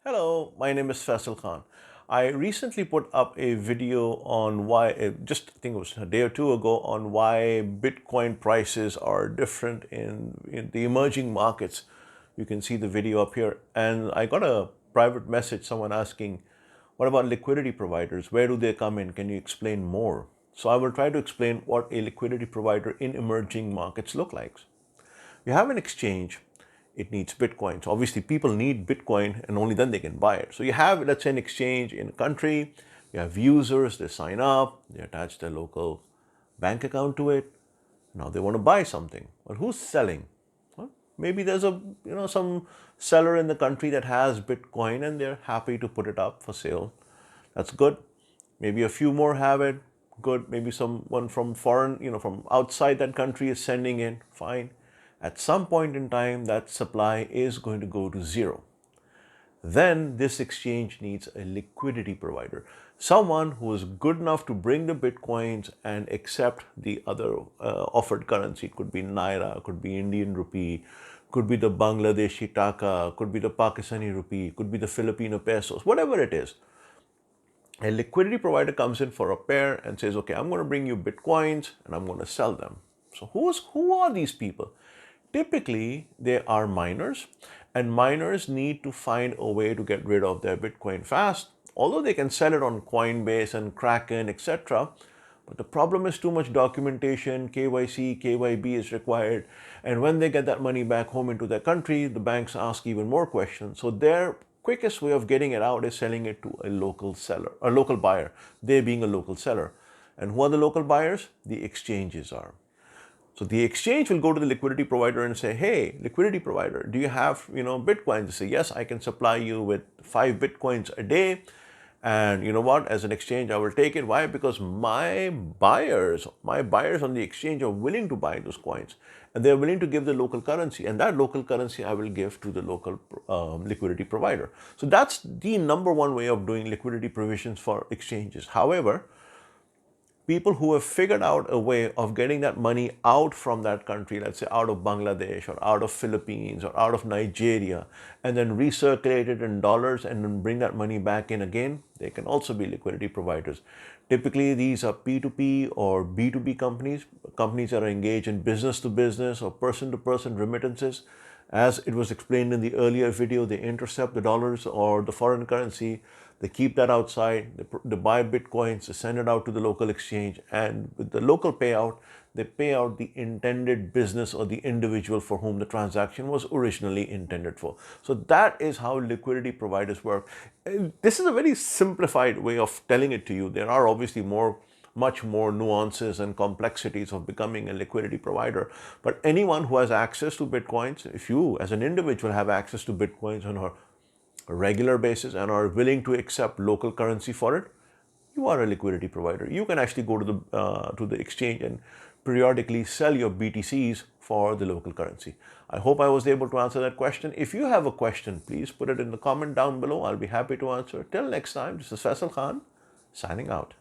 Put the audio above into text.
Hello, my name is Faisal Khan. I recently put up a video on why, just I think it was a day or two ago, on why Bitcoin prices are different in the emerging markets. You can see the video up here. And I got a private message, someone asking, what about liquidity providers? Where do they come in? Can you explain more? So I will try to explain what a liquidity provider in emerging markets look like. You have an exchange, it needs Bitcoin. So obviously people need Bitcoin and only then they can buy it. So you have, let's say, an exchange in a country, you have users, they sign up, they attach their local bank account to it. Now they want to buy something. But who's selling? Well, maybe there's some seller in the country that has Bitcoin and they're happy to put it up for sale. That's good. Maybe a few more have it. Good. Maybe someone from foreign, from outside that country is sending in. Fine. At some point in time, that supply is going to go to zero. Then this exchange needs a liquidity provider, someone who is good enough to bring the Bitcoins and accept the other offered currency. It could be Naira, could be Indian rupee, could be the Bangladeshi taka, could be the Pakistani rupee, could be the Filipino pesos, whatever it is. A liquidity provider comes in for a pair and says, okay, I'm going to bring you Bitcoins and I'm going to sell them. So who are these people? Typically, they are miners, and miners need to find a way to get rid of their Bitcoin fast, although they can sell it on Coinbase and Kraken, etc. But the problem is too much documentation, KYC, KYB is required. And when they get that money back home into their country, the banks ask even more questions. So their quickest way of getting it out is selling it to a local seller, a local buyer, they being a local seller. And who are the local buyers? The exchanges are. So the exchange will go to the liquidity provider and say, hey, liquidity provider, do you have, Bitcoin? They say, yes, I can supply you with 5 Bitcoins a day. And you know what, as an exchange, I will take it. Why? Because my buyers on the exchange are willing to buy those coins and they're willing to give the local currency, and that local currency I will give to the local liquidity provider. So that's the number one way of doing liquidity provisions for exchanges. However, people who have figured out a way of getting that money out from that country, let's say out of Bangladesh or out of Philippines or out of Nigeria, and then recirculate it in dollars and then bring that money back in again, they can also be liquidity providers. Typically, these are P2P or B2B companies that are engaged in business to business or person to person remittances. As it was explained in the earlier video, they intercept the dollars or the foreign currency, they keep that outside, they buy Bitcoins, they send it out to the local exchange, and with the local payout, they pay out the intended business or the individual for whom the transaction was originally intended for. So that is how liquidity providers work. This is a very simplified way of telling it to you. There are obviously much more nuances and complexities of becoming a liquidity provider. But anyone who has access to Bitcoins, if you as an individual have access to Bitcoins on a regular basis and are willing to accept local currency for it, you are a liquidity provider. You can actually go to the exchange and periodically sell your BTCs for the local currency. I hope I was able to answer that question. If you have a question, please put it in the comment down below. I'll be happy to answer. Till next time, this is Faisal Khan signing out.